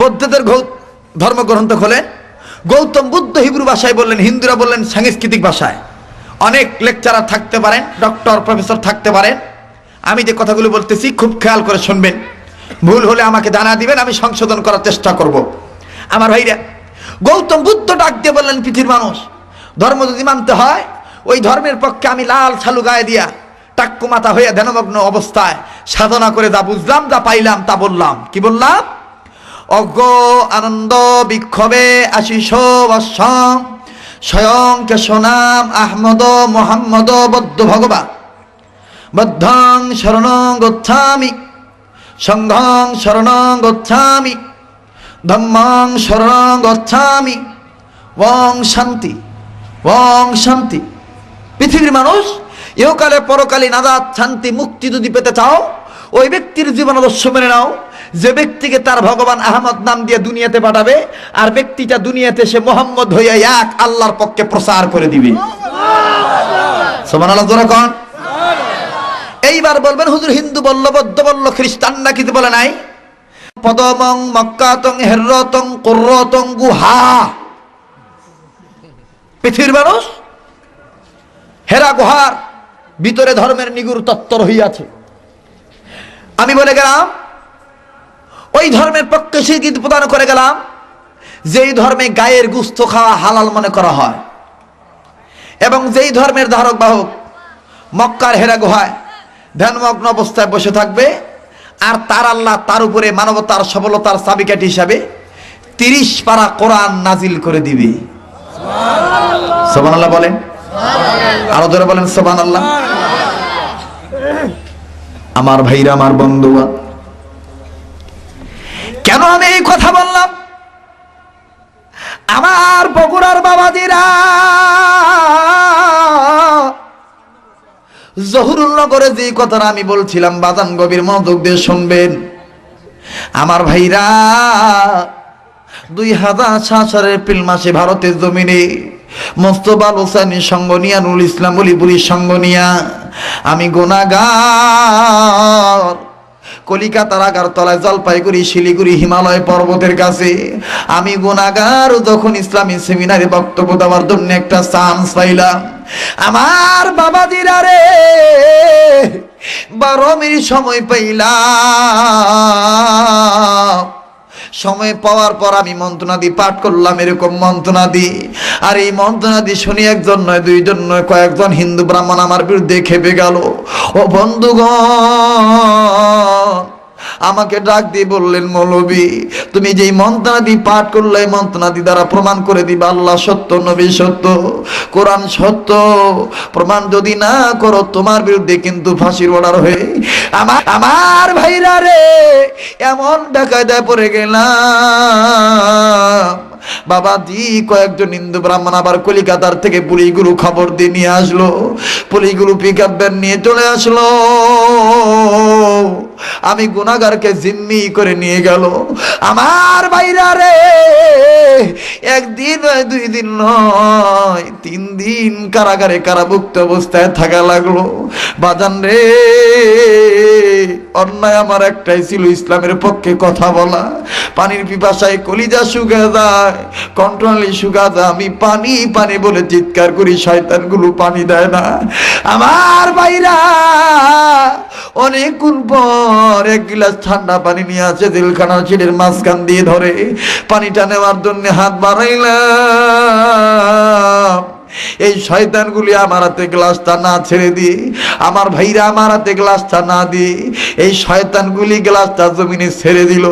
বৌদ্ধদের ধর্মগ্রন্থ খোলেন, গৌতম বুদ্ধ হিব্রু ভাষায় বললেন, হিন্দুরা বললেন সাংস্কৃতিক ভাষায়। অনেক লেকচারার থাকতে পারেন, ডক্টর প্রফেসর থাকতে পারেন। আমি যে কথাগুলো বলতেছি খুব খেয়াল করে শুনবেন, ভুল হলে আমাকে জানা দিবেন, আমি সংশোধন করার চেষ্টা করব। আমার ভাইরা, গৌতম বুদ্ধ ডাক দিয়ে বললেন, পৃথিবীর মানুষ ধর্ম যদি মানতে হয়, ওই ধর্মের পক্ষে আমি লাল ছালু গায়ে দিয়া টাক্কু মাথা হয়ে ধ্যানমগ্ন অবস্থায় সাধনা করে যা বুঝলাম, যা পাইলাম তা বললাম। কি বললাম? অজ্ঞ আনন্দ বিক্ষোভে আশিস বৎসম স্বয়ং কেশনাম আহমদ মোহাম্মদ বদ্ধ ভগবা বদ্ধং শরণং গচ্ছামি সংঘং শরণং গচ্ছামি ধম্মং শরণং গচ্ছামি ওং শান্তি ওং শান্তি। পৃথিবীর মানুষ, ইহকালে পরকালে নাজাত শান্তি মুক্তি যদি পেতে চাও, ওই ব্যক্তির জীবন আদর্শ মেনে নাও যে ব্যক্তিকে তার ভগবান আহমদ নাম দিয়ে দুনিয়াতে পাঠাবে, আর ব্যক্তিটা দুনিয়াতে সে মোহাম্মদ হইয়া এক আল্লাহর পক্ষে প্রচার করে দিবে। সুবহানাল্লাহ জোরে কোন। এইবার বলবেন, হুজুর হিন্দু বলল, বৌদ্ধ বলল, খ্রিস্টানরা কিছু বলে নাই? পদমং মক্কাতং হেরতং কুরতং গুহা। পৃথিবীর মানুষ হেরা গুহার ভিতরে ধর্মের নিগুর তত্ত্ব রহিয়াছে। আমি বলে গেলাম, ওই ধর্মের পক্ষে স্বীকৃতি প্রদান করে গেলাম যেই ধর্মে গায়ের গুস্ত খাওয়া হালাল মনে করা হয়, এবং যেই ধর্মের ধারক বাহক মক্কার হেরা গুহায় ধ্যানমগ্ন অবস্থায় বসে থাকবে, আর তার আল্লাহ তার উপরে মানবতার সফলতার চাবিকাঠি হিসাবে 30 পারা কোরআন নাজিল করে দিবে। সুবহানাল্লাহ বলেন, আরো জোরে বলেন সুবহানাল্লাহ। আমার ভাইরা, আমার বন্ধুগণ, কেন আমি এই কথা বললাম? আমার বগুড়ার বাবাজিরা, জহুরুল্নগরে যে কথাটা আমি বলছিলাম, বাজান গভীর মনোযোগ দিয়ে শুনবেন। আমার ভাইরা, 2007 সালের এপ্রিল মাসে ভারতের জমিনে মোস্তফা হোসেন সঙ্গ নিয়া, নুরুল ইসলাম বলিপুরির সঙ্গ নিয়া আমি গুনাহগার কলিকাতার আগারতলায়, জলপাইগুড়ি, শিলিগুড়ি, হিমালয় পর্বতের কাছে আমি গুনাহগার যখন ইসলামী সেমিনারে বক্তব্য দেওয়ার জন্য একটা চান্স পাইলাম, আমার বাবাজিরা রে, 12 মিনিট সময় পাইলাম। সময় পাওয়ার পর আমি মন্ত্রণাদি পাঠ করলাম, এরকম মন্ত্রণাদি। আর এই মন্ত্রণাদি শুনি একজন নয়, দুইজন নয়, কয়েকজন হিন্দু ব্রাহ্মণ আমার বিরুদ্ধে খেপে গেল। ও বন্ধুগণ, আমাকে ডাক দিয়ে বললেন, মৌলবী তুমি যেই মন্ত্রণাদি পাঠ করলে, এই মন্ত্রণাদি দ্বারা প্রমাণ করে দিবা আল্লাহ সত্য, নবী সত্য, কোরআন সত্য। প্রমাণ যদি না করো, তোমার বিরুদ্ধে কিন্তু ফাঁসির অর্ডার হয়ে। আমার ভাইরা রে, এমন বেকায়দায় পড়ে গেলাম। বাবাজি, কয়েকজন হিন্দু ব্রাহ্মণ আবার কলিকাতার থেকে পুলিশগুলো খবর দিয়ে নিয়ে আসলো। পুলিশগুলো পিকআপ ভ্যান নিয়ে চলে আসলো। আমি গুনাহগারকে জিম্মি করে নিয়ে গেল। আমার ভাইরা রে, একদিন নয়, 2 দিন নয়, 3 দিন কারাগারে কারাভুক্ত অবস্থায় থাকা লাগলো। বাজান রে, অন্যায় আমার একটাই ছিল, ইসলামের পক্ষে কথা বলা। পানির পিপাসায় কলিজা শুকা যায়, কন্ট্রোলি শুকা যায়, আমি পানি পানি বলে চিৎকার করি, শয়তানগুলো পানি দেয় না। আমার ভাইরা, অনেকক্ষণ পর 1 গ্লাস ঠান্ডা পানি নিয়ে আসে, জেলখানার সিটের মাঝখান দিয়ে ধরে পানিটা নেওয়ার জন্য হাত বাড়াইলাম। এই শয়তানগুলি আমার হাতে গ্লাসটা না ছেড়ে দিয়ে, আমার ভাইরা আমার হাতে গ্লাসটা না দিয়ে, এই শয়তানগুলি গ্লাসটা জমিনে ছেড়ে দিল।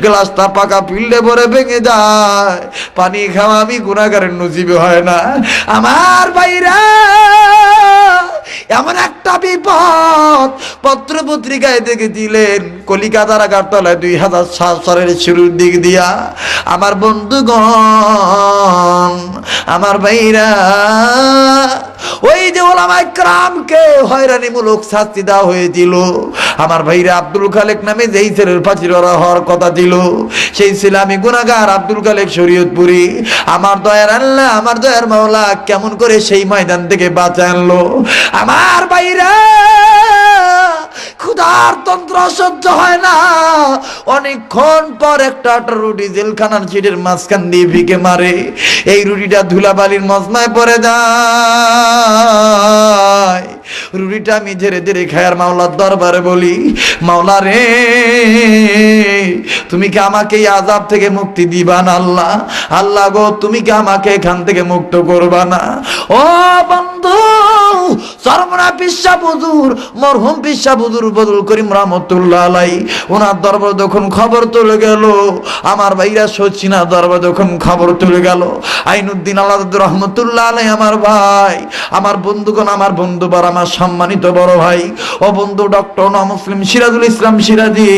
গ্লাসটা পাকা ফিল্ডে ভরে ভেঙে যায়। পানি খাওয়া আমি গুনাহগারের নসিবে হয় না। আমার ভাইরা, এমন একটা বিপদ পত্র পত্রিকায় দেখেছিলেন, কলিকাতার আগারতলায় 2007 সালের শুরুর দিক দিয়া। আমার বন্ধুগণ, আমার ভাইরা, ওই যে ওলামায়ে কেরামকে হয়রানিমূলক শাস্তি দেওয়া হয়েছিল, আমার ভাইরা, আব্দুল খালেক নামে যেই ছেলের ফাঁসির হওয়ার কথা ছিল, সেই ছেলে আমি গুনাহগার আব্দুল খালেক শরীয়তপুরি। আমার দয়ার আল্লাহ, আমার দয়ার মাওলা কেমন করে সেই ময়দান থেকে বাঁচা আনলো। আমার ভাইরা, ক্ষুধার তন্ত্র সহ্য হয় না, অনেকক্ষণ পর একটা রুটি জেলখানার সিটের মাঝখান দিয়ে ভিকে মারে, এই রুটিটা ধুলাবালির মজমায় পড়ে যায়। রুটিটা আমি ধীরে ধীরে খায়ার মাওলার দরবারে বলি, মাওলা রে তুমি কি আমাকে এই আযাব থেকে মুক্তি দিবা না আল্লাহ? আল্লাহ গো তুমি কি আমাকে এখান থেকে মুক্ত করবা না? ও বন্ধু, সরমনা পিসা হুজুর, মরহুম পিসা হুজুর বদুল করিম রহমতুল্লাহ আলাইহি, ওনার দরবার যখন খবর চলে গেল, আমার ভাইরা সচিনা দরবার যখন খবর চলে গেল, আইনুদ্দিন আলাদা রহমতুল্লাহ আলাইহি আমার ভাই, আমার বন্ধুগণ, আমার বন্ধুবার, আমার সম্মানিত বড় ভাই ও বন্ধু ডক্টর না মুসলিম সিরাজুল ইসলাম সিরাজি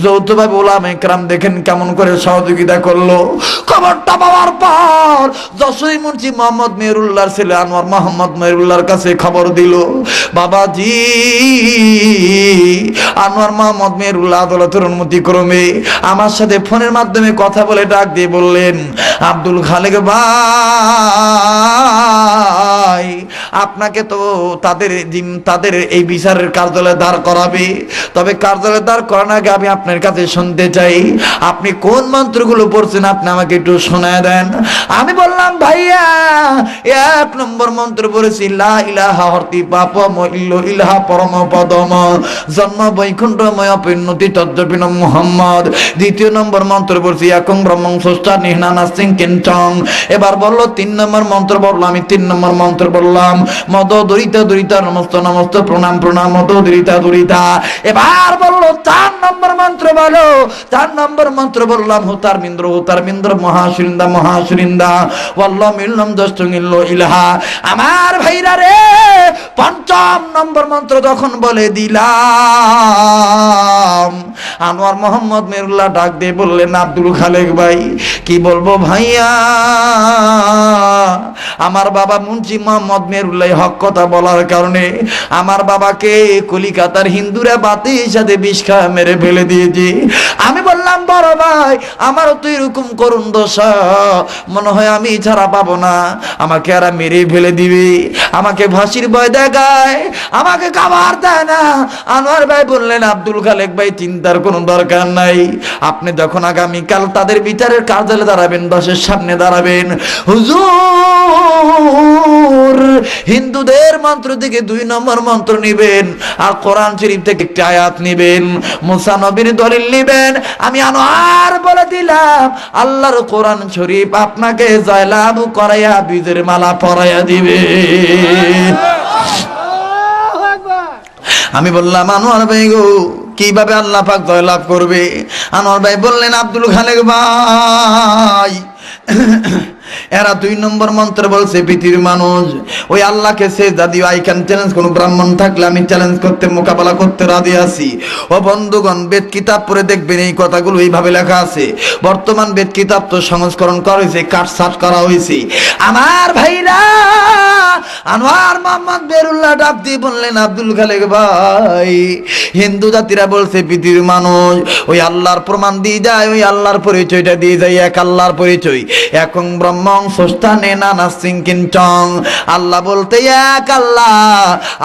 যৌথভাবে ওলামা ইকরাম দেখেন কেমন করে সহযোগিতা করলো। খবরটা পাওয়ার পর যশোরী মুন্সি মোহাম্মদ মেহেরুল্লাহর ছেলে আনোয়ার মোহাম্মদ মেহেরুল্লাহর কাছে খবর দিল, বাবাজি আনোয়ার মোহাম্মদ মেহেরুল্লাহ আদালতের অনুমতি ক্রমে আমার সাথে ফোনের মাধ্যমে কথা বলে ডাক দিয়ে বললেন, আব্দুল খালেক ভাই আপনাকে তো তাদের এই বিচারের কার্যালয়ে দাঁড় করাবে, তবে কার্যালয়ে দাঁড় করার আগে আমি আপনার কাছে শুনতে চাই আপনি কোন মন্ত্রগুলো পড়ছেন, আপনি আমাকে একটু শোনায় দেন। আমি বললাম, ভাইয়া 1 নম্বর মন্ত্র পড়েছি লা ইলাহা হরতি পাপ মইল্ল ইলাহা পরম পদম জন্ম বৈকুণ্ঠময় পরিণতি তদ্জপিন মুহাম্মদ। 2 নম্বর মন্ত্র পড়ছি একং ব্রহ্মং স্রষ্টা নিহনানা সিং কিঞ্চং। এবার বললো 3 নম্বর মন্ত্র বললাম, আমি 3 নম্বর মন্ত্র বললাম মদ দরিতা দরিতা নমস্ত নমস্ত প্রণাম প্রণাম মদ দরিতা দরিতা। এবার বললো 4 নম্বর মন্ত্র বলো। 4 নম্বর মন্ত্র বললাম হুতার মিন্দ্র হুতার মিন্দ্র মহাসুরিন্দা মহাসুরিন্দা ওয়াল্লাহ মিল্লাম দস্তঙ্গিল্ল ইলাহা। আমার ভাইরা রে 5ম নম্বর মন্ত্র যখন বলে দিলাম, আনোয়ার মোহাম্মদ মেহেরুল্লাহ ডাক দিয়ে বললেন, আব্দুল খালেক ভাই কি বলবো ভাইয়া, আমার বাবা মুন্সি মোহাম্মদ মেহেরুল্লাহ হক কথা বলার কারণে আমার বাবাকে কলিকাতার হিন্দুরা বাতির সাথে বিষ খাওয়া মেরে ফেলে দিয়েছে। আমি বললাম, বড় ভাই আমারও তো এরকম করুণ দশা, মনে হয় আমি ছাড়া পাবো না, আমাকে আর মেরে ফেলে দিবে, আমাকে ফাঁসির ভয় দেখায়, আমাকে খাবার দেয় না। আনোয়ার ভাই বললেন, আব্দুল খালেক ভাই চিন্তার কোনো দরকার নাই, আপনি যখন আগামীকাল তাদের বিচারের কার্যালয়ে দাঁড়াবেন, দশের সামনে দাঁড়াবেন, হুজুর হিন্দুদের মন্ত্র থেকে 2 নম্বর মন্ত্র নিবেন আর কোরআন শরীফ থেকে একটি আয়াত নিবেন, মুসা নবীর দলিল নিবেন। আমি আনোয়ার বলে দিলাম, আল্লাহর কোরআন শরীফ আপনাকে জয়লাভ করাইয়া বীজের মালা পরাইয়া দিবে। আমি বললাম, আনোয়ার ভাই গো কিভাবে আল্লাহ পাক জয়লাভ করবে? আনোয়ার ভাই বললেন, আব্দুল খালেক ভাই এরা 2 নম্বর মন্ত্র বলছে পৃথিবীর মানুষ ওই আল্লাহকে সেজদা দিও, আই ক্যান চ্যালেঞ্জ, কোন ব্রাহ্মণ থাকলে আমি চ্যালেঞ্জ করতে মোকাবেলা করতে রাজি আছি। ও বন্ধুগণ, বেদ কিতাব পড়ে দেখবেন এই কথাগুলো এইভাবে লেখা আছে। বর্তমান বেদ কিতাব তো সংস্করণ করা হয়েছে, কাটছাট করা হয়েছে। আমার ভাইরা আনোয়ার মোহাম্মদ মেহেরুল্লাহ ডাক দিয়ে বললেন, আব্দুল খালেক ভাই হিন্দু জাতিরা বলছে পৃথিবীর মানুষ ওই আল্লাহর প্রমাণ দিয়ে যায়, ওই আল্লাহর পরিচয়টা দিয়ে যায়, এক আল্লাহর পরিচয়, একং ব্রহ্মং স্রষ্টানে নানা সিংকিঞ্চং। আল্লাহ বলতে এক আল্লাহ,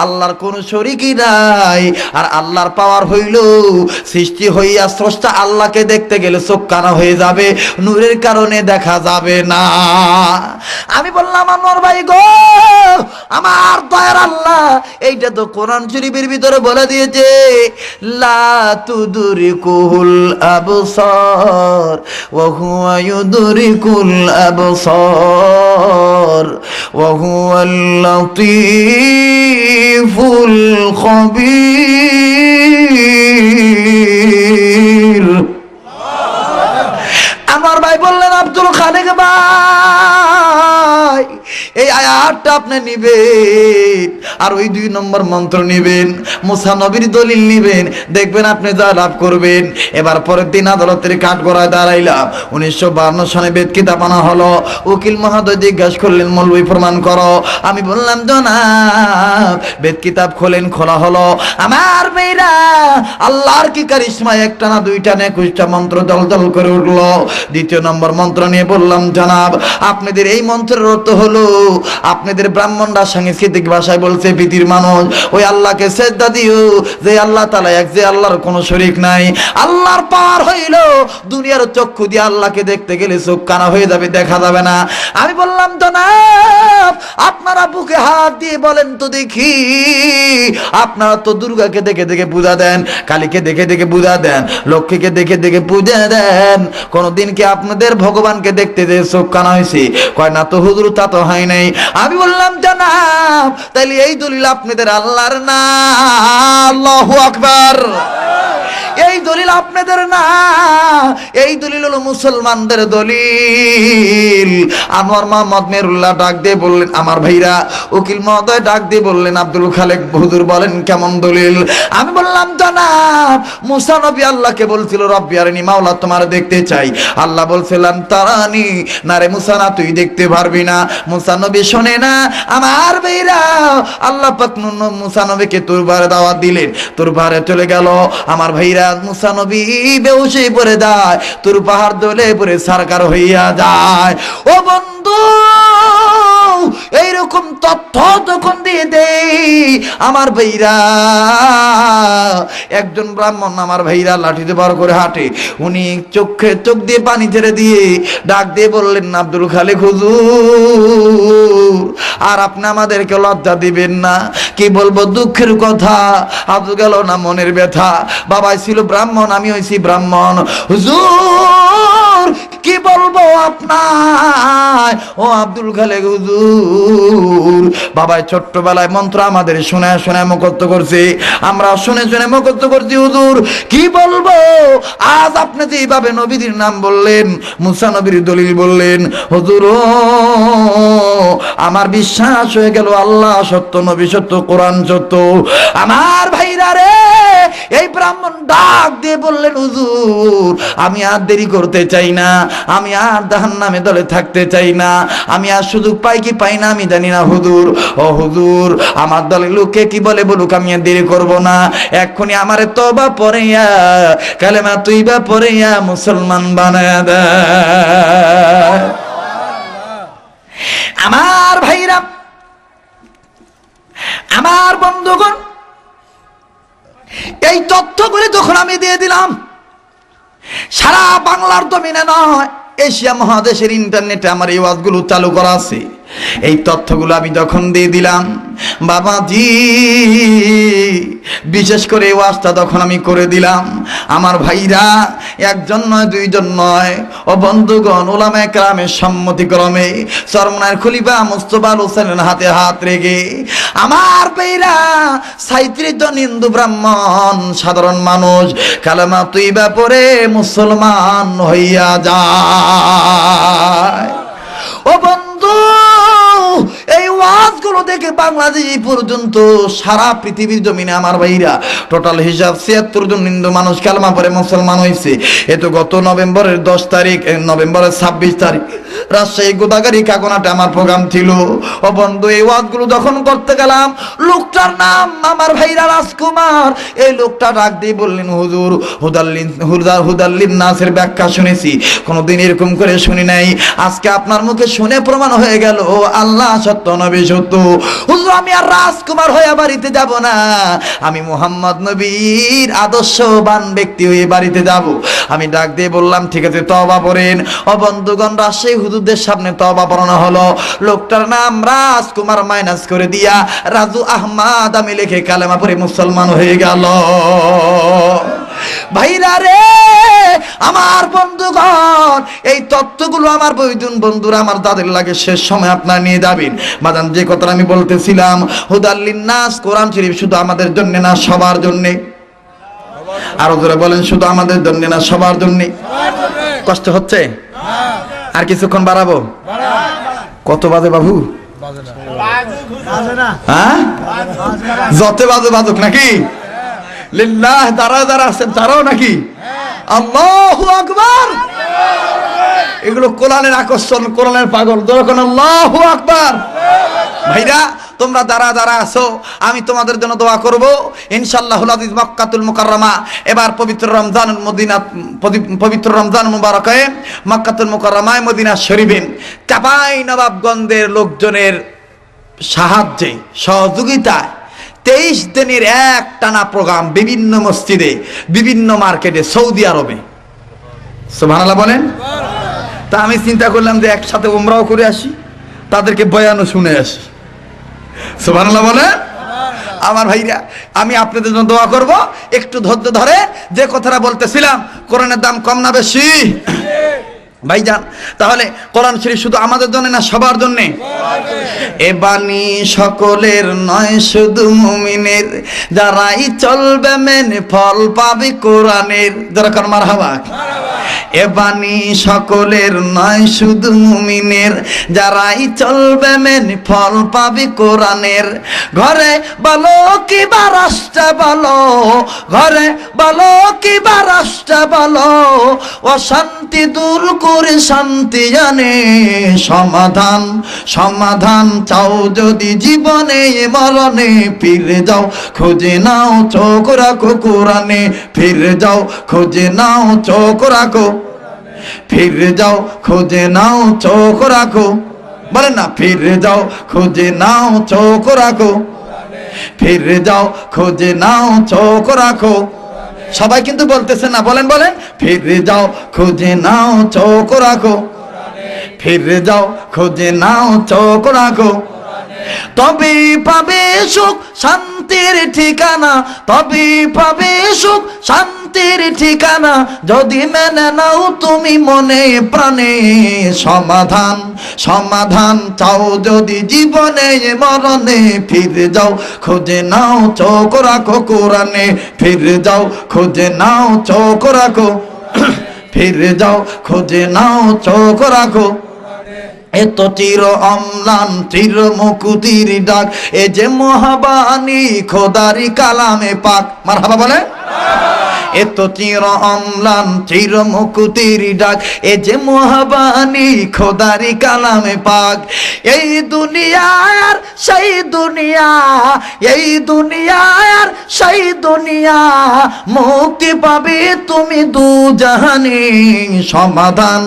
আল্লাহর কোন শরীকই নাই। আর আল্লাহর পাওয়ার হইল সৃষ্টি হইয়া স্রষ্টা আল্লাহকে দেখতে গেলে চোখ কানা হয়ে যাবে, নূরের কারণে দেখা যাবে না। আমি বললাম, আনোয়ার ভাই গো আমার দয়ার আল্লাহ এইটা তো কোরআন শরীফের ভিতরে বলে দিয়েছে, লা তুদরিকুল আবসার ওয়া হুয়া ইউদরিকুল আবসার ওয়া হুয়াল লাতীফুল খবীর। আমার ভাই বললেন, আব্দুল খালেক ভাই এই আয়াতটা আপনি নিবেন আর ওই 2 নম্বর মন্ত্র নিবেন, মুসা নবীর দলিল নিবেন, দেখবেন আপনি যা লাভ করবেন। এবার পরের দিন আদালতের কাঠগড়ায় দাঁড়াইলাম। 1952 সনে বেদ কিতাব আনা হলো। উকিল মহোদয় জিজ্ঞাসা করলেন, মৌলবি প্রমাণ করো। আমি বললাম, জনাব বেদ কিতাব খোলেন। খোলা হলো। আমার মেয়েরা আল্লাহর কি কারিশমা, একটা না 2টা না 21টা মন্ত্র দল দল করে উঠলো। 2 নম্বর মন্ত্র নিয়ে বললাম, জনাব আপনাদের এই মন্ত্রের অর্থ হলো, আপনাদের ব্রাহ্মণরা সাংস্কৃতিক ভাষায় বলছে পৃথিবীর মানুষ, ওই আল্লাহকে সেজদা দিও যে আল্লাহ তাআলা এক, যে আল্লাহর কোনো শরীক নাই। আল্লাহর পার হইল দুনিয়ার চক্ষু দিয়ে আল্লাহকে দেখতে গেলে চোখ কানা হয়ে যাবে, দেখা যাবে না। আমি বললাম জনাব আপনারা বুকে হাত দিয়ে বলেন তো দেখি, আপনারা তো দুর্গাকে দেখে দেখে পূজা দেন, কালীকে দেখে দেখে পূজা দেন, লক্ষ্মীকে দেখে দেখে পূজা দেন, কোনদিন কি আপনাদের ভগবানকে দেখতে যে চোখ কানা হয়েছে? কয় না তো হুজুর, তা তো হয় নাই। আমি বললাম জনাব তাইলে এই দলিল আপনাদের আল্লাহর না? আল্লাহু আকবার। এই দলিল আপনাদের না, এই দলিল হলো মুসলমানদের দলিল। আনোয়ার মোহাম্মদ মেহরুল্লাহ ডাক দিয়ে বললেন, আমার ভাইরা উকিল মহোদয় ডাক দিয়ে বললেন, আব্দুল খালেক হুজুর বলেন কেমন দলিল? আমি বললাম জনাব মুসা নবী আল্লাহকে বলছিল রব্বি আরিনি, মাওলা তোমার দেখতে চাই। আল্লাহ বলছিলাম তারানি, না রে মুসা না, তুই দেখতে পারবি না। মুসা নবী শোনে না। আমার ভাইরা আল্লাহ পাক মুসা নবীকে তুরবারে দাওয়াত দিলেন, তুরবারে চলে গেল। আমার ভাইরা মুসা নবী বেহুশ হয়ে পড়ে যায়, তোর পাহাড় দলে পড়ে সরকার হইয়া যায়। ও বন্ধু এইরকম তথ্য যখন দিয়ে দেই আমার ভাইরা, একজন ব্রাহ্মণ আমার ভাইরা লাঠিতে বার করে হাঁটে, উনি চোখে চোখ দিয়ে পানি ছেড়ে দিয়ে ডাক দিয়ে বললেন, আব্দুল খালেক হুজুর আর আপনি আমাদেরকে লজ্জা দিবেন না। কি বলবো দুঃখের কথা, আজ গেল না মনের ব্যথা। বাবাই ছিল ব্রাহ্মণ, আমি হইছি ব্রাহ্মণ। হুজুর কি বলবো আপনার, ও আব্দুল খালেক হুজুর বাবাই ছোট্টবেলায় মন্ত্র আমাদের শোনায় শোনায় মুখস্থ করছে, আমরা শুনে শুনে মুখস্থ করছি। হুজুর কি বলবো, আজ আপনি যে এইভাবে নবীদের নাম বললেন, মুসা নবীর দলিল বললেন, হুজুর আমার বিশ্বাস হয়ে গেল আল্লাহ সত্য, নবী সত্য, কোরআন সত্য। আমার ভাইরা রে, এই ব্রাহ্মণ ডাক দিয়ে বললেন, হুজুর আমি আর দেরি করতে চাই না, আমি আর জাহান্নামে দলে থাকতে চাই না, আমি আর সুযোগ পাই কি পাই না আমি জানি না হুজুর। ও হুজুর আমার দলে লোকে কি বলে বলুক, আমি আর দেরি করব না, এক্ষুনি আমারে তওবা পড়িয়া কালেমা তুইবা পড়িয়া মুসলমান বানায়া দে। আমার ভাইরা, আমার বন্ধুগণ, এই তথ্যগুলি যখন আমি দিয়ে দিলাম, সারা বাংলার জমিনে নয় এশিয়া মহাদেশের ইন্টারনেটে আমার এই ওয়াজগুলো চালু করা আছে। এই তথ্যগুলো আমি যখন দিয়ে দিলাম বাবাজি, বিশেষ করে এই ওয়াজটা যখন আমি করে দিলাম, আমার ভাইরা একজন নয় দুইজন নয়, ও বন্ধুগণ উলামায়ে কেরামের সম্মতিক্রমে চরমনায়ের খলিফা মুস্তাফা হোসেনের হাতে হাত রেখে আমার ভাইরা ৩৭ জন হিন্দু ব্রাহ্মণ সাধারণ মানুষ কালেমা তুইবা পড়ে মুসলমান হইয়া যায়। ও বন্ধু এই ওয়াজগুলো দেখে বাংলাদেশ পর্যন্ত সারা পৃথিবীর জমিনে আমার ভাইরা টোটাল হিসাব ৭৬ জন হিন্দু মানুষ কালেমা পড়ে মুসলমান হয়েছে। এ তো গত নভেম্বরের ১০ তারিখ, নভেম্বরের ২৬ তারিখ রাজশাহী গোদাগাড়ি কাকনাটে আমার প্রোগ্রাম ছিল। ও বন্ধু এই ওয়াজগুলো যখন করতে গেলাম, লোকটার নাম আমার ভাইরা রাজকুমার, এই লোকটা ডাক দিয়ে বললেন, হুজুর হুদাল্লিন নাসের ব্যাখ্যা শুনেছি, কোনোদিন এরকম করে শুনি নাই, আজকে আপনার মুখে শুনে প্রমাণ হয়ে গেল আল্লাহ সত্য, নবী সত্য। হুজুর আমি আর রাজকুমার হয়ে বাড়িতে যাব না, আমি মুহাম্মদ নবীর আদর্শবান ব্যক্তি হয়ে বাড়িতে যাব। আমি ডাক দিয়ে বললাম ঠিক আছে তওবা পড়েন। ও বন্ধুগণ রাজশাহী হুজুরদের সামনে তওবা পড়ানো হলো। লোকটার নাম রাজকুমার মাইনাস করে দিয়া রাজু আহমদ আমি লিখে কালেমা পড়ে মুসলমান হয়ে গেল। ভাইরা রে আমার বন্ধুগণ, এই তত্ত্বগুলো আমার বৈদুন বন্ধুরা আমার তাদের লাগে শেষ সময় আপনারা নিয়ে যাবেন। বাদান যে কথাটা আমি বলতেছিলাম, হুদাল্লিন নাস কোরআন শরীফ শুধু আমাদের জন্য না সবার জন্য। আরো জোরে বলেন, শুধু আমাদের জন্য না সবার জন্য। কষ্ট হচ্ছে? আর কিছুক্ষণ বাড়াবো? কত বাজে বাবু? হ্যাঁ যত বাজে বাজুক নাকি? লিল্লাহ যারা যারা আছেন তারাও নাকি? আল্লাহু আকবার। এগুলো কোরআনের আকর্ষণ, কোরআনের পাগল। যখন আল্লাহু আকবার। ভাইরা তোমরা যারা যারা আছো আমি তোমাদের জন্য দোয়া করব ইনশাআল্লাহুল আজিজ। মক্কাতুল মুকাররমা এবার পবিত্র রমজান মদিনা, পবিত্র রমজান মুবারকে মক্কাতুল মুকাররমায় মদিনা শরীফে চাপাই নবাবগঞ্জের লোকজনের সাহায্যে সহযোগিতায় 23 দিনের এক টানা প্রোগ্রাম বিভিন্ন মসজিদে, বিভিন্ন মার্কেটে, সৌদি আরবে। সুবহানাল্লাহ বলেন। তা আমি চিন্তা করলাম যে একসাথে উমরাও করে আসি, তাদেরকে বয়ানও শুনে আসি। সুবহানাল্লাহ বলেন। আমার ভাইরা, আমি আপনাদের জন্য দোয়া করব, একটু ধৈর্য ধরে। যে কথাটা বলতেছিলাম, কোরআনের দাম কম না বেশি ভাইজান? তাহলে কোরআন শরীফ শুধু আমাদের জন্য না, সবার জন্য। এ বাণী সকলের নয়, শুধু মুমিনের, যারাই চলবে মেনে ফল পাবে কোরআনের। যারা কর মারহাবা। এ বাণী সকলের নয়, শুধু মুমিনের, যারাই চলবে মেনে ফল পাবে কোরআনের। ঘরে বলো কি বা রাষ্ট্রে বলো, ঘরে বলো কি বা রাষ্ট্রে বলো, অশান্তি দূর করে শান্তি আনে। সমাধান সমাধান চাও যদি জীবনে মরণে, ফিরে যাও খুঁজে নাও চোখ রাখো কোরআনে। ফিরে যাও খুঁজে নাও চোখ রাখো, ফিরে যাও খুঁজে নাও চোখ রাখো। বলেন না, ফিরে যাও খুঁজে নাও চোখ রাখো, ফিরে যাও খুঁজে নাও চোখ রাখো। সবাই কিন্তু বলতেছে না, বলেন বলেন। ফিরে যাও খুঁজে নাও চোখ রাখো, ফিরে যাও খুঁজে নাও চোখ রাখো। তবে পাবে সুখ শান্তির ঠিকানা, তবে পাবে সুখ শান্তির ঠিকানা, যদি মেনে নাও তুমি মনে প্রাণে। সমাধান সমাধান চাও যদি জীবনে মরণে, ফিরে যাও খুঁজে নাও চোখ রাখো কোরআনে। ফিরে যাও খুঁজে নাও চোখ রাখো, ফিরে যাও খুঁজে নাও চোখ রাখো। এত চির অম্লান চির মুকুতির ডাক, এ যে মহাবাণী খোদারি কালামে পাক। মারহাবা বলে। এত চির অম্লান চির মুকুতির ডাক, এ যে মহাবাণী খোদারি কালামে পাক। এই দুনিয়া আর সেই দুনিয়া, এই দুনিয়া আর সেই দুনিয়া, মুক্তি পাবে তুমি দু জাহানে। সমাধান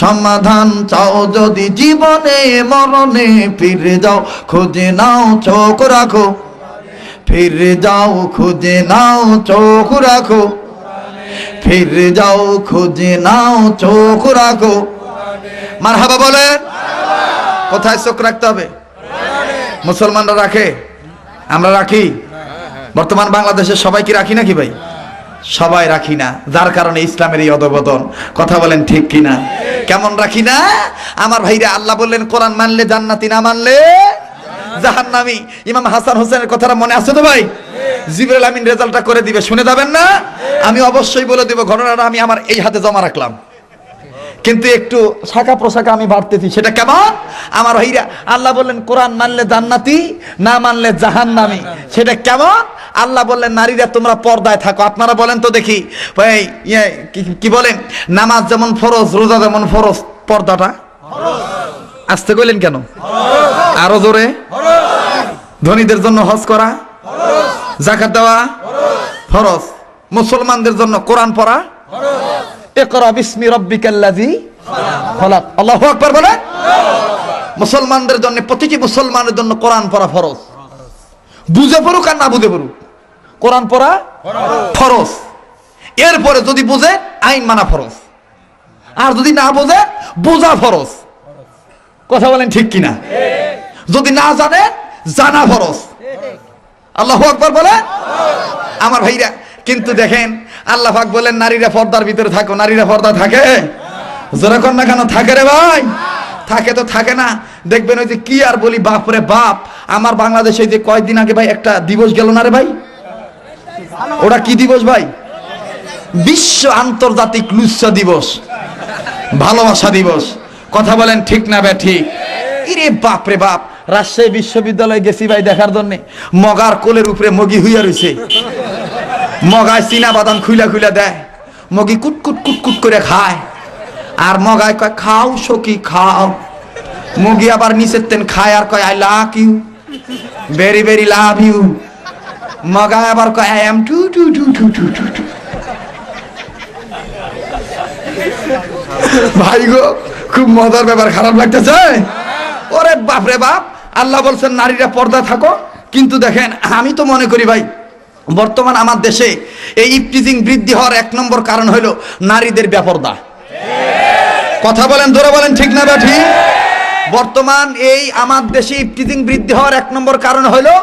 সমাধান চাও যদি জীবনে মরণে, ফিরে যাও খুঁজে নাও চোখ রাখো, ফিরে যাও খুঁজে নাও চোখ রাখো, ফিরে যাও খুঁজে নাও চোখ রাখো। মারহাবা বলে। কোথায় চোখ রাখতে হবে? মুসলমানরা রাখে, আমরা রাখি? বর্তমান বাংলাদেশে সবাই কি রাখি নাকি ভাই? সবাই রাখি না, যার কারণে ইসলামের এই অধঃপতন। কথা বলেন ঠিক কিনা? কেমন রাখি না আমার ভাইরা? আল্লাহ বললেন কোরআন মানলে জান্নাতি, না মানলে জাহান্নামী। ইমাম হাসান হোসেনের কথাটা মনে আছে তো ভাই? জিবরাইল আমিন রেজাল্টটা করে দিবে, শুনে যাবেন না? আমি অবশ্যই বলে দিব। ঘটনাটা আমি আমার এই হাতে জমা রাখলাম, কিন্তু একটু শাখা প্রশাখা আমি বাড়তেছি। সেটা কেমন আমার ভাইরা? আল্লাহ বললেন কোরআন মানলে জান্নাতি, না মানলে জাহান্নামী। সেটা কেমন? আল্লাহ বললেন নারীরা তোমরা পর্দায় থাকো। আপনারা বলেন তো দেখি, কি বলেন? নামাজ যেমন ফরজ, রোজা যেমন ফরজ, পর্দাটা আসতে কইলেন কেন? আরো জোরে। ধনীদের জন্য হজ করা, যাকাত দেওয়া ফরজ। মুসলমানদের জন্য কোরআন পড়া, ইকরা বিসমি রাব্বিকাল্লাযী খালাক। আল্লাহু আকবার বলে। মুসলমানদের জন্য, প্রতিটি মুসলমানের জন্য কোরআন পড়া ফরজ। বুঝে পড়ুক আর না বুঝে পড়ুক, কোরআন পড়া ফরজ। এরপরে যদি বুঝে আইন মানা ফরজ, আর যদি না বোঝে বোঝা ফরজ। কথা বলেন ঠিক কিনা? যদি না জানে জানা ফরজ। আল্লাহু আকবার বলে আমার ভাইরা। কিন্তু দেখেন আল্লাহ পাক বলেন নারীরা পর্দার ভিতরে থাকো। নারীরা পর্দা থাকে? জোরে কর না কেন? থাকে রে ভাই। থাকে তো থাকে না। দেখবেন ওই যে কি আর বলি, বাপ রে বাপ, আমার বাংলাদেশে যে কয়েকদিন আগে ভাই একটা দিবস গেল না রে ভাই? ওটা কি দিবস ভাই? বিশ্ব আন্তর্জাতিক লুচ্চা দিবস, ভালোবাসা দিবস। কথা বলেন ঠিক না বে ঠিক? ইরে বাপ রে বাপ। রাজশাহী বিশ্ববিদ্যালয়ে গেছি ভাই দেখার জন্য। মগার কোলের উপরে মগি হইয়া রয়েছে। মগায় চীনা বাদাম খুইলা খুইলা দেয়, মগি কুটকুট কুটকুট করে খায়। আর মগায় কয় খাও সখী খাও। মগি আবার নিচের তেন খায় আর কয় I love you, very very love you. মগায় আবার কয় I am too too too too too too too. ভাই গো, খুব মজার ব্যাপার। খারাপ লাগতেছে? ওরে বাপ রে বাপ। আল্লাহ বলছেন নারীরা পর্দা থাকো, কিন্তু দেখেন আমি তো মনে করি ভাই বর্তমান আমার দেশে এই ইফটিজিং বৃদ্ধি হওয়ার 1 নম্বর কারণ হলো নারীদের বেপরদা। কথা বলেন, জোরে বলেন, ঠিক না ঠিক? বর্তমান এই আমার দেশে ইফটিজিং বৃদ্ধি হওয়ার 1 নম্বর কারণ হলো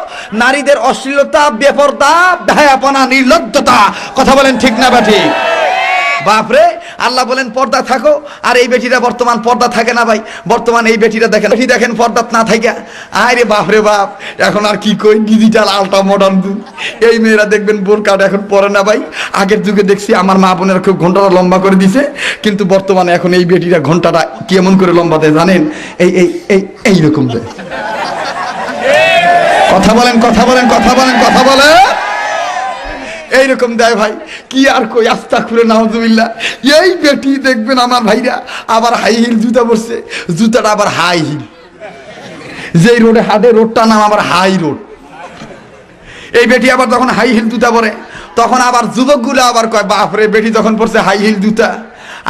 নারীদের অশ্লীলতা, বেপরদা, বেহায়াপনা, নির্লজ্জতা। কথা বলেন, ঠিক না ঠিক? বাপরে, আল্লাহ বলেন পর্দা থাকো, আর এই বেটিরা বর্তমান পর্দা থাকে না ভাই। বর্তমান এই বেটিরা দেখেন পর্দা না থাকে, আরে বাপরে বাপ, এখন আর কি কই, ডিজিটাল আলট্রা মডার্ন যুগ। এই মেয়েরা দেখবেন বোরকাটা এখন পরে না ভাই। আগের যুগে দেখছি আমার মা বোনেরা খুব ঘন্টাটা লম্বা করে দিছে, কিন্তু বর্তমানে এখন এই বেটিরা ঘন্টাটা কেমন করে লম্বা দেয় জানেন? এই এই এই এইরকম দেয়। কথা বলেন, কথা বলেন, কথা বলেন, কথা বলেন, এইরকম দেয় ভাই। কি আর কই, আস্তাগফিরুল্লাহ, নাউযুবিল্লাহ। এই বেটি দেখবেন আমার ভাইরা আবার হাই হিল জুতা পরছে, জুতাটা আবার হাই হিল। যেই রোডে হাঁটে রোডটা নাম আবার হাই রোড। এই বেটি আবার যখন হাই হিল জুতা পরে তখন আবার যুবকগুলো আবার কয় বাপরে, বেটি যখন পরছে হাই হিল জুতা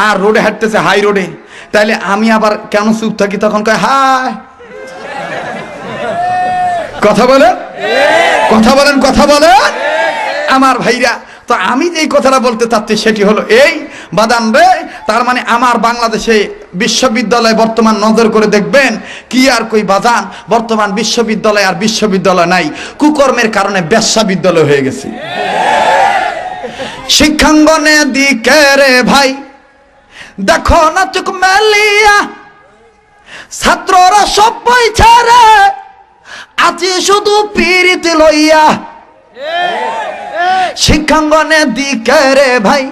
আর রোডে হাঁটতেছে হাই রোডে, তাইলে আমি আবার কেন চুপ থাকি? তখন কয় হাই। কথা বলেন, কথা বলেন, কথা বলেন আমার ভাইরা। তো আমি যে কথাটা বলতে চাচ্ছি সেটি হলো এই বাদান রে, তার মানে আমার বাংলাদেশে বিশ্ববিদ্যালয় বর্তমান নজর করে দেখবেন কি আর কই বাজান, বর্তমান বিশ্ববিদ্যালয় আর বিশ্ববিদ্যালয় নাই, কুকর্মের কারণে বেশ্যাবিদ্যালয় হয়ে গেছে। শিক্ষাঙ্গনে দিকে রে ভাই দেখো না চোখ মেলিয়া, ছাত্ররা সব বই ছেড়ে আছে শুধু পীড়িত লইয়া। শিক্ষাঙ্গনে দিকে রে ভাই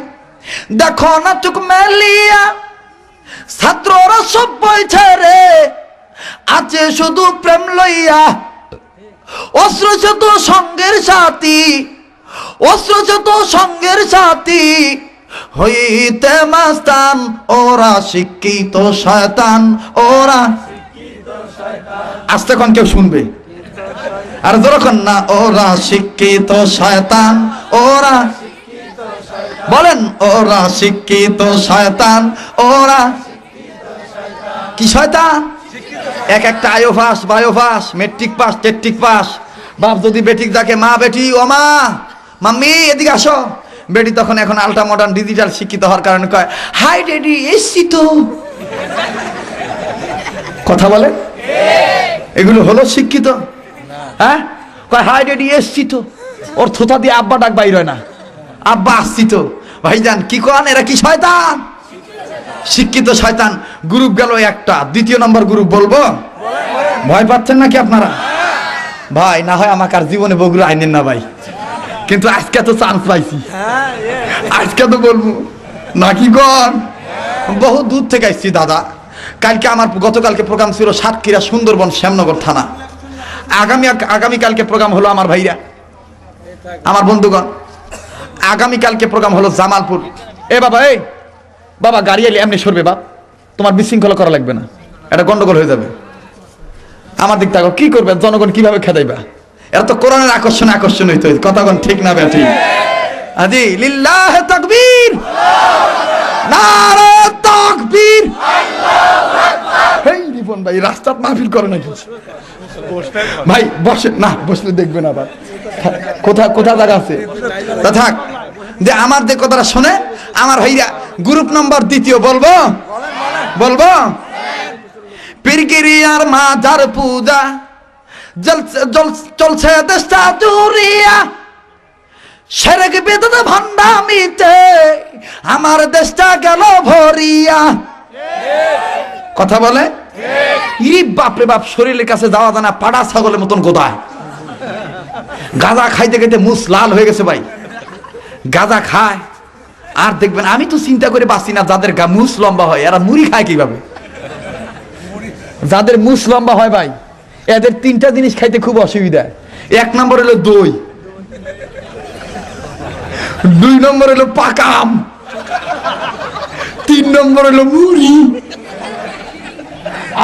দেখো না চোখ মেলিয়া, ছাত্ররা সব বই ছেড়ে আছে শুধু প্রেম লইয়া। অস্ত্র শুধু সঙ্গের সাথী, অস্ত্র শুধু সঙ্গের সাথী, হইতে মাস্তান ওরা শিক্ষিত শয়তান, ওরা আস্তে কোন কেউ শুনবে আর যখন না, ওরা শিক্ষিত শয়তান, ওরা বলেন ওরা শিক্ষিত শয়তান, ওরা কি শয়তান? এক একটা আয়ো পাস, বায়ো পাস, মেট্রিক পাস, টেট্রিক পাস। বাপ যদি বেটিক ডাকে মা, বেটি ও মা, মাম্মি এদিকে আসো, বেটি তখন এখন আলট্রা মডার্ন ডিজিটাল শিক্ষিত হওয়ার কারণে কয় হাই ড্যাডি এসছি তো। কথা বলে, এগুলো হলো শিক্ষিত? হ্যাঁ, কয় হাই ড্যাডি এসছি তো, ওর থোতা দিয়ে আব্বা ডাক বাইর হয় না, আব্বা আসছি তো। ভাইজান কি কন, এরা কি শয়তান? শিক্ষিত শয়তান। গ্রুপ গেল একটা, 2 নম্বর গ্রুপ বলবো? ভয় পাচ্ছেন নাকি আপনারা? ভাই না হয় আমাকে আর জীবনে বগুড়া আইনেন না ভাই, কিন্তু আজকে তো চান্স পাইছি, আজকে তো বলবো নাকি কন? বহু দূর থেকে আসছি দাদা। কালকে আমার গতকালকে প্রোগ্রাম ছিল সাতক্ষীরা, সুন্দরবন, শ্যামনগর থানা। আগামীকালকে প্রোগ্রাম হলো আমার ভাইরা, আমার বন্ধুগণ, আগামীকালকে প্রোগ্রাম হলো জামালপুর। এ বাবা, এই বাবা গাড়ি এলে এমনি সরবে বাপ, তোমার বিশৃঙ্খলা করা লাগবে না, এটা গন্ডগোল হয়ে যাবে। আমার দিক থাকো, কি করবে জনগণ, কিভাবে খেদাইবা? এরা তো কোরআনের আকর্ষণ হইতে হইতে। কথাগণ ঠিক না বেঠি? আজি লিল্লাহ তাকবীর, নারে তাকবীর। হেই রিপন ভাই রাস্তাত মাহফিল করে নাকি ভাই? বসে না, বসলে দেখবেন আবার কোথা জায়গা আছে তা থাক। যে আমার যে কথাটা শোনে আমার ভাইরা, গ্রুপ নম্বর 2 বলবো? বলবো? পীরগিরিয়ার মাজার পূজা চলছে দেশটা জুড়িয়া, সেরেক বেদনা ভণ্ডামিতে আমার দেশটা গেল ভরিয়া। কথা বলে, ই বাপরে বাপ, শরীরের কাছে যাওয়া জানা পাড়া ছাগলের মতন গোদায়। গাঁজা খাইতে খাইতে মুস লাল হয়ে গেছে ভাই, গাঁজা খায়। আর দেখবেন আমি তো চিন্তা করে বাঁচি না, যাদের মুস লম্বা হয় এরা মুড়ি খায় কিভাবে? যাদের মুস লম্বা হয় ভাই, এদের 3টা জিনিস খাইতে খুব অসুবিধা। 1 নম্বর হলো দই, 2 নম্বর হলো পাকা আম, 3 নম্বর হলো মুড়ি।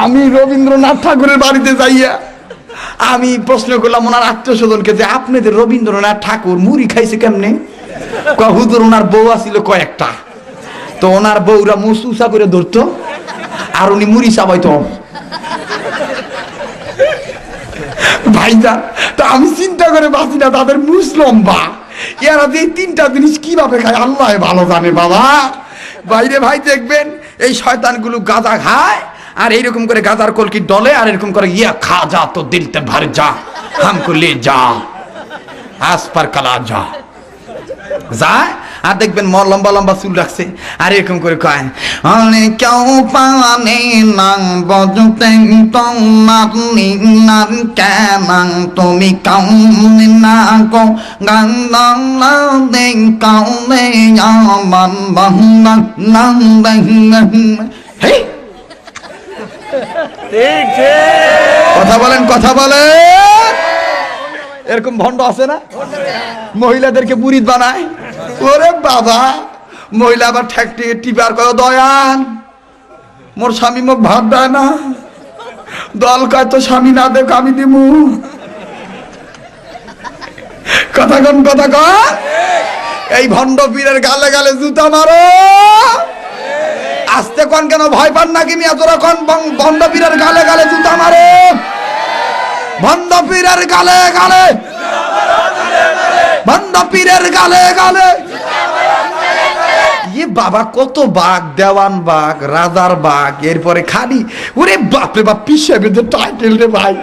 আমি রবীন্দ্রনাথ ঠাকুরের বাড়িতে যাইয়া আমি প্রশ্ন করলাম ওনার আত্মীয় স্বজনকে যে আপনাদের রবীন্দ্রনাথ ঠাকুর মুড়ি খাইছে কেমনে? হুজুর ওনার বউ আছিল কয়েকটা, তো ওনার বউরা মুস উঁচা করে ধরতো আর উনি মুড়ি চাবাইতো। ভাইজা তা আমি চিন্তা করে বাঁচি না, তাদের মুস লম্বা, এরা যে তিনটা জিনিস কিভাবে খায় আল্লাহ ভালো জানে বাবা। বাইরে ভাই দেখবেন এই শয়তানগুলো গাঁজা খায় আর এইরকম করে গাঁজার কলকি ডলে আর এরকম করে ইয়া খা যা তো দিলতে ভর যা হামকো লে যা আস পার কালা যা যায়, আর দেখবেন লম্বা লম্বা চুল রাখছে আর এরকম করে কয় অনে কেউ পানে নাং বজতে তোমার নিনার কেনাং তুমি কাউনে না কো গান না দে কাউনে আমার বাংলা নাং হে কথা বলেন কথা বলেন। এরকম ভণ্ড আছে না, মহিলাদেরকে মুরিদ বানায়। ওরে বাবা, মহিলা আবার ঠেকটি টিপার কয় দয়াল মোর স্বামী মোক ভাত দেয় না, দল কয় তো স্বামী না দেখ আমি দিমু। কথা কন কথা কন, এই ভণ্ড পীরের গালে গালে জুতা মারো। আস্তে কন কেন, ভয় পান নাকি মিয়া তোরা? কন ভণ্ড পীরের গালে গালে জুতা মারো, ভণ্ড পীরের গালে গালে, ভণ্ড পীরের গালে গালে। ইয়ে বাবা, কত বাঘ, দেওয়ান বাঘ, রাজার বাঘ, এরপরে খালি ওরে বাপরে বাপ পিসাবে যে টাইটেল রে ভাই,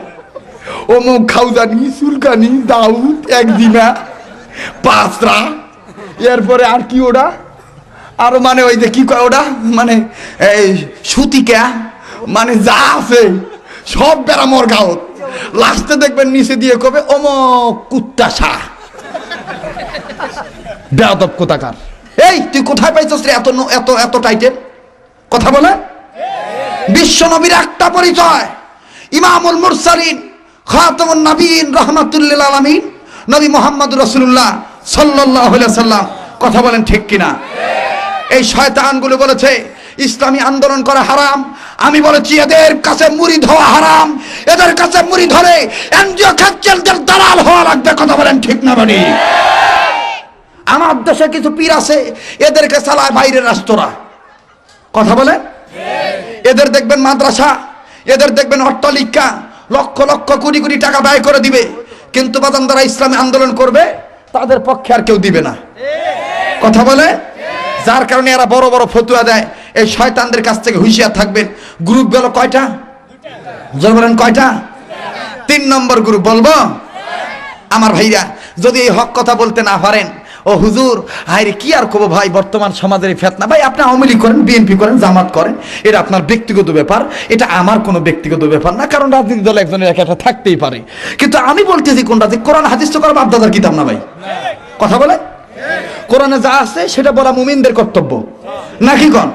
অমুক খাউজানি সুলকানি দাউদ একদিনা পাঁচরা, এরপরে আর কি ওটা আরো মানে ওই যে কি কয় ওটা মানে এই সুতিকা, মানে যা আছে সব বেড়া মোর গাঁত। লাস্টে দেখবেন নিচে দিয়ে কবে অমুক কুত্তা শাহ বেয়াদব কোথাকার। এই তুই কোথায় পাইছস রে এত এত এত টাইটেল? কথা বলে। বিশ্ব নবীর একটা পরিচয়, ইমামুল মুরসালিন খাতামুন নবীন রাহমাতুল লিল আলামিন নবী মুহাম্মদ রাসূলুল্লাহ সাল্লাল্লাহু আলাইহি সাল্লাম। কথা বলেন ঠিক কিনা? এই শয়তানগুলো বলেছে ইসলামী আন্দোলন করা হারাম, আমি বলেছি এদের কাছে মুড়ি ধোয়া হারাম, এদের কাছে মুড়ি ধরে এনজিও খাচ্চেলদের দালাল হওয়া লাগবে। কথা বলেন ঠিক না বলি? আমার দেশে কিছু পীর আছে, এদেরকে চালায় বাইরের রাষ্ট্ররা। কথা বলেন। এদের দেখবেন মাদ্রাসা, এদের দেখবেন অট্টালিকা, লক্ষ লক্ষ কোটি কোটি টাকা ব্যয় করে দিবে, কিন্তু বাদাম দ্বারা ইসলামী আন্দোলন করবে তাদের পক্ষে আর কেউ দিবে না। কথা বলে। যার কারণে এরা বড় বড় ফতুয়া দেয়। এই শয়তানদের কাছ থেকে হুঁশিয়ার থাকবেন। গ্রুপ গেল কয়টা? জোর বলেন কয়টা? 3 নম্বর গ্রুপ বলবো। আমার ভাইরা যদি এই হক কথা বলতে না পারেন, ও হুজুর হায়রে কি আর কব ভাই, বর্তমান সমাজের ফেতনা। ভাই আপনি আওয়ামী লীগ করেন, বিএনপি করেন, জামাত করেন, এটা আপনার ব্যক্তিগত ব্যাপার, এটা আমার কোনো ব্যক্তিগত ব্যাপার না, কারণ রাজনৈতিক দল একজনের একটা থাকতেই পারে। কিন্তু আমি বলতেছি কোনটা, যে কোরআন হাদিস তো করা বাপদাদার কিতাব না ভাই। কথা বলে। কোরআনে যা আছে সেটা বলা মুমিনদের কর্তব্য নাকি কোন?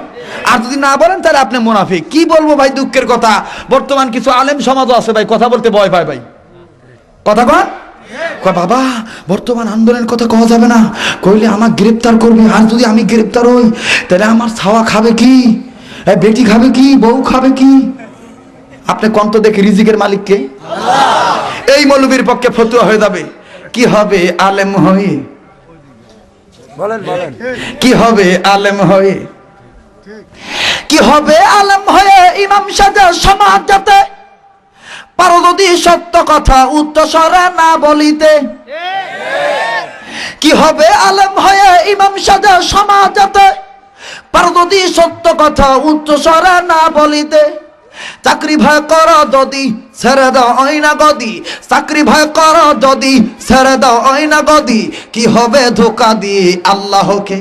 আর যদি না বলেন তাহলে আপনি মুনাফিক। কি বলবো ভাই, দুঃখের কথা, বর্তমান কিছু আলেম সমাজও আছে ভাই কথা বলতে ভয় পায় ভাই। কথা কন কয় বাবা বর্তমান আন্দোলনের কথা কওয়া যাবে না, কইলে আমার গ্রেফতার করবে, আর যদি আমি গ্রেফতার হই তাহলে আমার ছাওয়া খাবে কি, বেটি খাবে কি, বউ খাবে কি? আপনি কন্ত দেখে রিজিকের মালিক কে? আল্লাহ। এই মৌলবীর পক্ষে ফতুয়া হয়ে যাবে। কি হবে আলেম হয়ে? বলেন বলেন, কি হবে আলেম হয়ে? কি হবে আলেম হয়ে ইমাম সাজা সমাজ যাতে পারো যদি সত্য কথা উচ্চস্বরে না বলিতে। কি হবে আলেম হয়ে ইমাম সাজা সমাজ যাতে পারো যদি সত্য কথা উচ্চস্বরে না বলিতে। চাকরি ভয় কর যদি ছেড়ে দাও আইনা গদি, চাকরি ভয় কর যদি ছেড়ে দাও আইনা গদি। কি হবে ধোকা দিয়ে আল্লাহকে?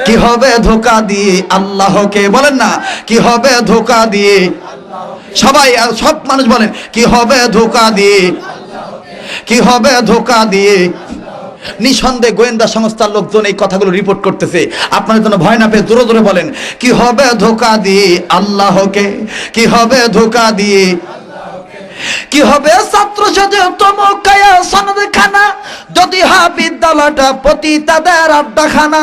কি হবে ধোকা দিয়ে আল্লাহকে? বলেন না কি হবে ধোকা দিয়ে? সবাই সব মানুষ বলেন কি হবে ধোকা দিয়ে? কি হবে ধোকা দিয়ে? নিঃসন্দেহে গোয়েন্দা সংস্থার লোকজন এই কথাগুলো রিপোর্ট করতেছে। আপনার জন্য ভয় না পেয়ে জোরে জোরে বলেন কি হবে ধোকা দিয়ে আল্লাহকে? কি হবে ধোকা দিয়ে? কি হবে ছাত্র সাথে তমকায়া সনদ খানা যদি হা বিদ্যালয়টা প্রতি তাদের আড্ডাখানা।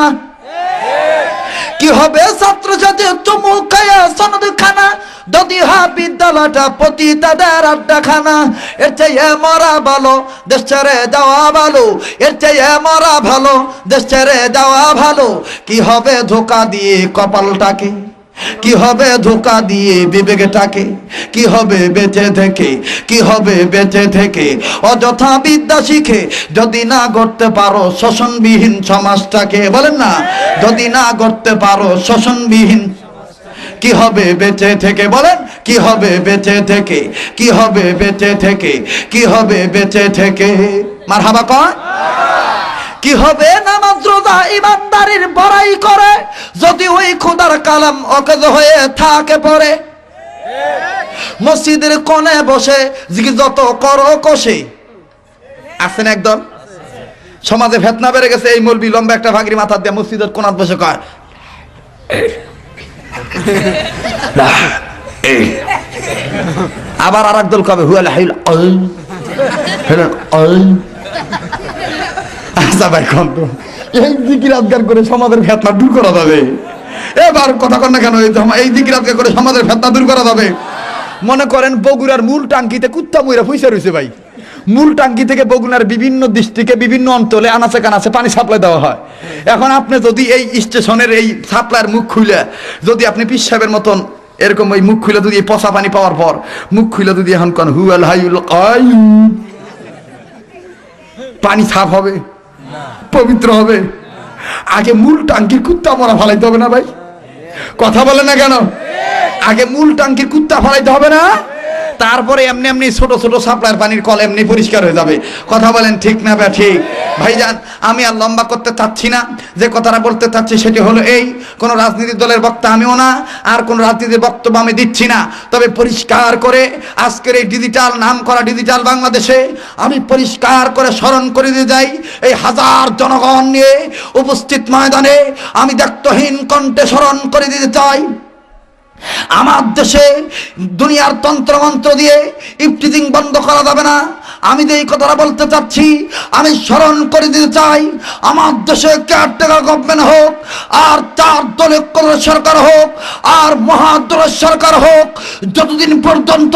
কি হবে ছাত্র সাথে তমকায়া সনদ খানা যদি হা বিদ্যালয়টা প্রতি তাদের আড্ডাখানা। এর চেয়ে মরা ভালো দেশ ছেড়ে যাওয়া ভালো, এর চেয়ে মরা ভালো দেশ ছেড়ে যাওয়া ভালো। কি হবে ধোকা দিয়ে কপালটাকে? কি হবে ধোকা দিয়ে বিবেকটাকে? কি হবে বেঁচে থেকে, কি হবে বেঁচে থেকে, অযথা বিদ্যা শিখে যদি না গড়তে পারো শোষণবিহীন সমাজটাকে, বলেন না, যদি না গড়তে পারো শোষণবিহীন, কি হবে বেঁচে থেকে, বলেন কি হবে বেঁচে থেকে, কি হবে বেঁচে থেকে, কি হবে বেঁচে থেকে, মারহাবা কয়। কি হবে নামাজ রোজা ইমানদারির বড়াই করে যদি ওই খোদার কালাম অকেজ হয়ে থাকে পড়ে, মসজিদের কোণে বসে যত করো কষে, আছেন একদম সমাজে ফেতনা বেড়ে গেছে, এই মৌলবি লম্বা একটা ভাগরি মাথা দিয়ে মসজিদের কোণাত বসে কয় আবার আর একদল কবে হুয়াল হাইল আচ্ছা ভাই কন্ত এই জিকির আজগার করে সমাজের ফেতনা দূর করা যাবে, এবার কথা কন না কেন, এই জিকির আজগার করে সমাজের ফেতনা দূর করা যাবে। মনে করেন বগুড়ার মূল টাঙ্কিতে কুত্তা মুইরা পয়সা রয়েছে ভাই, মূল টাঙ্কি থেকে বগুড়ার বিভিন্ন ডিস্ট্রিক্টে বিভিন্ন অঞ্চলে আনাচে কানাচে পানি সাপ্লাই দেওয়া হয়। এখন আপনি যদি এই স্টেশনের এই সাপ্লাইয়ের মুখ খুলে যদি আপনি পীর সাহেবের মতন এরকম ওই মুখ খুলে যদি পচা পানি পাওয়ার পর মুখ খুলে যদি এখন কোন হুয়াল হাইল পানি সাফ হবে, পবিত্র হবে? আগে মূল টাঙ্কির কুত্তা মরা ফালাইতে হবে না ভাই? কথা বলে না কেন? আগে মূল টাঙ্কির কুত্তা ফালাইতে হবে না? তারপরে এমনি এমনি ছোট ছোট সাপ্লাইয়ের পানির কল এমনি পরিষ্কার হয়ে যাবে। কথা বলেন ঠিক না বা ঠিক? ভাইজান আমি আর লম্বা করতে চাচ্ছি না, যে কথাটা বলতে চাচ্ছি সেটি হলো এই, কোন রাজনীতির দলের বক্তা আমিও না, আর কোন রাজনীতির বক্তব্য আমি দিচ্ছি না, তবে পরিষ্কার করে আজকের এই ডিজিটাল নাম করা ডিজিটাল বাংলাদেশে আমি পরিষ্কার করে স্মরণ করে দিয়ে যাই, এই হাজার জনগণ নিয়ে উপস্থিত ময়দানে আমি দায়িত্বহীন কণ্ঠে স্মরণ করে দিতে চাই, আমার দেশে দুনিয়ার তন্ত্রমন্ত্র দিয়ে ইফটিজিং বন্ধ করা যাবে না। আমি যে এই কথাটা বলতে চাচ্ছি, আমি স্মরণ করে দিতে চাই, আমার দেশে কেয়ারটেকার গভর্নমেন্ট হোক, আর 4 দলীয় সরকার হোক, আর মহাদলের সরকার হোক, যতদিন পর্যন্ত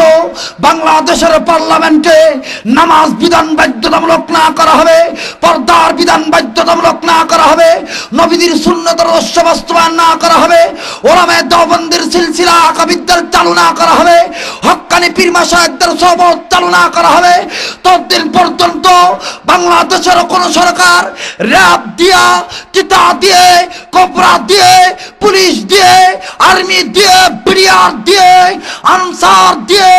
বাংলাদেশের পার্লামেন্টে নামাজ বিধান বাধ্যতামূলক না করা হবে, পর্দার বিধান বাধ্যতামূলক না করা হবে, নবীদের সুন্নতের আদর্শ বাস্তবায়ন না করা হবে, ওলামায়ে দেওবন্দের সিলসিলা আকাবিরদের চালু না করা হবে, হক্কানি পীর মাশায়েখদের সোহবত চালু না করা হবে, ততদিন পর্যন্ত বাংলাদেশের কোন সরকার র‍্যাব দিয়া, চিতা দিয়ে, কোবরা দিয়ে, পুলিশ দিয়ে, আর্মি দিয়ে, বিডিআর দিয়ে, আনসার দিয়ে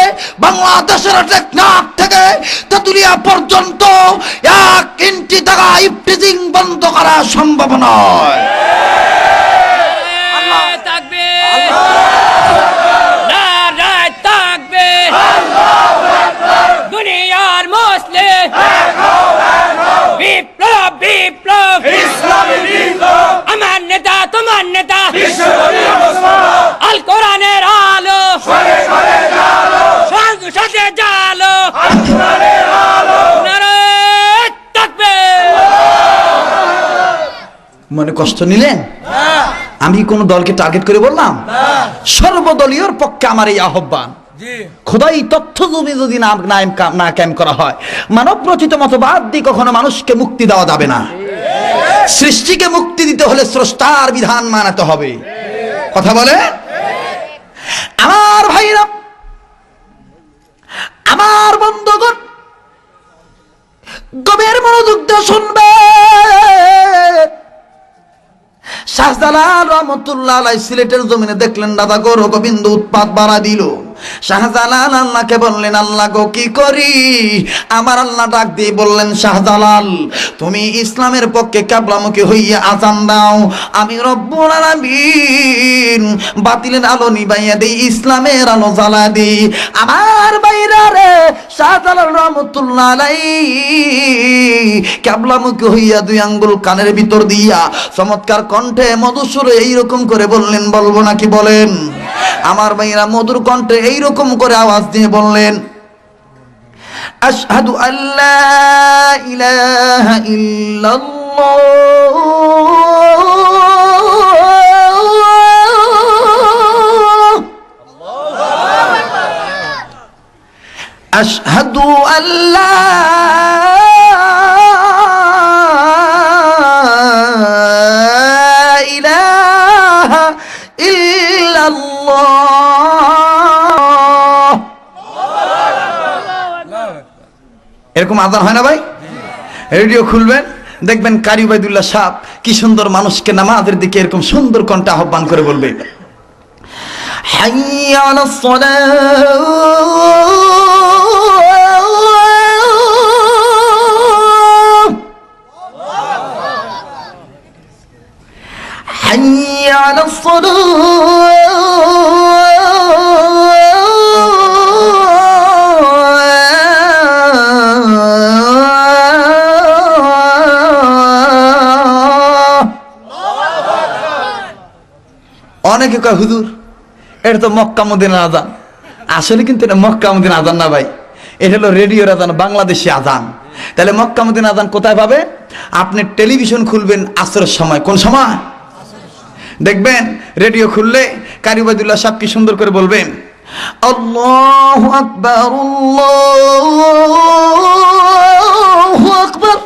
বাংলাদেশের টেকনাফ থেকে তেতুলিয়া পর্যন্ত 1 ইঞ্চি টাকা ইফটিজিং বন্ধ করা সম্ভব নয়। দুনিয়ার মুসলিম বিপ্লব বিপ্লব ইসলামী বিপ্লব, আমার নেতা তোমার নেতা আল কোরআনের আলো, সাথে জালো, নারায়ে তাকবীর। মনে কষ্ট নিলেন? আমি কোন দলকে টার্গেট করে বললাম? সর্বদলীয় পক্ষে আমার এই আহ্বান, খোদাই তথ্য জমি যদি না ক্যাম্প করা হয়, মানব রচিত মতবাদ দিয়ে কখনো মানুষকে মুক্তি দেওয়া যাবে না। সৃষ্টিকে মুক্তি দিতে হলে স্রষ্টার বিধান মানাতে হবে। কথা বলে আমার ভাইরা, আমার বন্ধুগণ, গভীর মনোযোগ দিয়ে শুনবে। শাহজালাল রহমতুল্লাহ আলাইহি সিলেটের জমিনে দেখলেন দাদা গৌর গোবিন্দ উৎপাত বাড়া দিল। শাহজালাল আল্লাহকে বললেন, আল্লাহ গো কি করি? আমার আল্লাহ ডাক দিয়ে বললেন, শাহজালাল তুমি ইসলামের পক্ষে কিবলামুখী হইয়া আযান দাও, আমি রব্বুল আলামিন বাতিলের আলো নিভাইয়া দেই, ইসলামের আলো জ্বালা দেই। আমার বাইরা রে, শাহজালাল রহমতুল্লাহ আলাইহি কিবলামুখী হইয়া 2 আঙ্গুল কানের ভিতর দিয়া চমৎকার কণ্ঠে মধুসুরে এইরকম করে বললেন, বলবো নাকি বলেন? আমার ভাইরা মধুর কণ্ঠে এইরকম করে আওয়াজ দিয়ে বললেন, আশহাদু আল্লা ইলাহা ইল্লাল্লাহ, আশহাদু আল্লা ইলাহা ইল্লাল্লাহ, এরকম আজান হয় না ভাই? রেডিও খুলবেন, দেখবেন কারি উবাইদুল্লাহ সাহেব কি সুন্দর মানুষকে নামাজের দিকে এরকম সুন্দর কণ্ঠে আহ্বান করে বলবে, হাইয়া আলাস সালাহ, হাইয়া আলাস সালাহ। অনেকে কয় হুজুর এটা তো মক্কা মদিনার আজান। আসলে কিন্তু এটা মক্কা মদিনার আজান না ভাই, এটা হলো রেডিওর আজান, বাংলাদেশি আজান। তাহলে মক্কা মদিনার আজান কোথায় পাবে? আপনি টেলিভিশন খুলবেন আসরের সময়। কোন সময়? দেখবেন রেডিও খুললে কারি উবাইদুল্লাহ সাহেব কি সুন্দর করে বলবেন, আল্লাহু আকবার, আল্লাহু আকবার,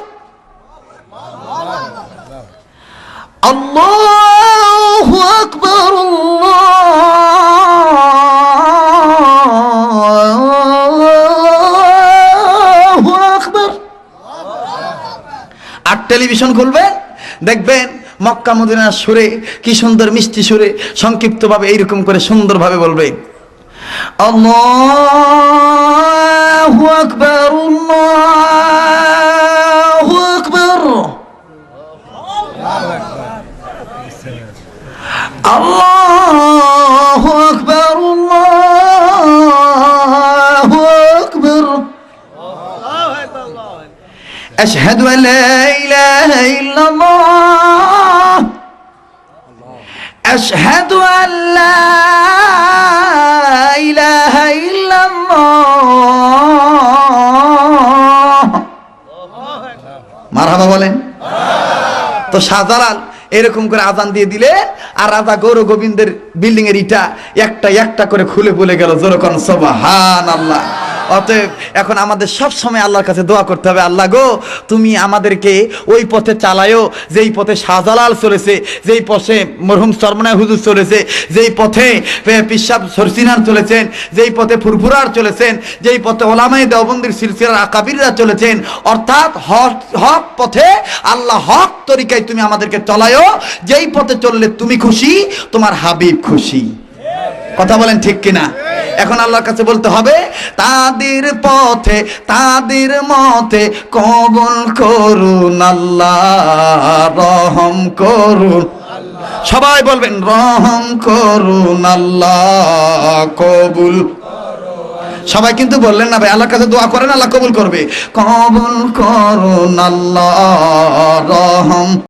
আল্লাহু আকবার, আল্লাহু আকবার। আর টেলিভিশন খুলবেন, দেখবেন মক্কা মদিনার সুরে কি সুন্দর মিষ্টি সুরে সংক্ষিপ্ত ভাবে এইরকম করে সুন্দর ভাবে বলবে, আল্লাহু আকবার, আল্লাহু আকবার, আল্লাহু আকবার, আল্লাহু আকবার, আশহাদু আল্লা ইলাহা ইল্লাল্লাহ, আশহাদু আল্লা ইলাহা ইল্লাল্লাহ। মারহাবা বলেন তো। শাহজালাল এরকম করে আজান দিয়ে দিলে আর রাজা গৌর গোবিন্দের বিল্ডিং এর ইটা একটা একটা করে খুলে বলে গেল, যেরকম সুবহানাল্লাহ। অতএব এখন আমাদের সব সময় আল্লাহর কাছে দোয়া করতে হবে, আল্লাহ গো তুমি আমাদেরকে ওই পথে চালায়ো যেই পথে শাহজালাল চলেছে, যেই পথে মরহুম সরমনায় হুজুর চলেছে, যেই পথে পিসাব সরসিনার চলেছেন, যেই পথে ফুরফুরার চলেছেন, যেই পথে ওলামায়ে দেওবন্দির সিলসিলার আকাবিররা চলেছেন, অর্থাৎ হক পথে আল্লাহ হক তরিকায় তুমি আমাদেরকে চলায়ো, যেই পথে চললে তুমি খুশি, তোমার হাবিব খুশি। কথা বলেন ঠিক কিনা? এখন আল্লাহর কাছে বলতে হবে, তাদের পথে তাদের মতে কবুল করুন আল্লাহ, রহম করুন। সবাই বলবেন রহম করুন আল্লাহ, কবুল। সবাই কিন্তু বললেন না ভাই, আল্লাহর কাছে দোয়া করেন, আল্লাহ কবুল করবে। কবুল করুন আল্লাহ, রহম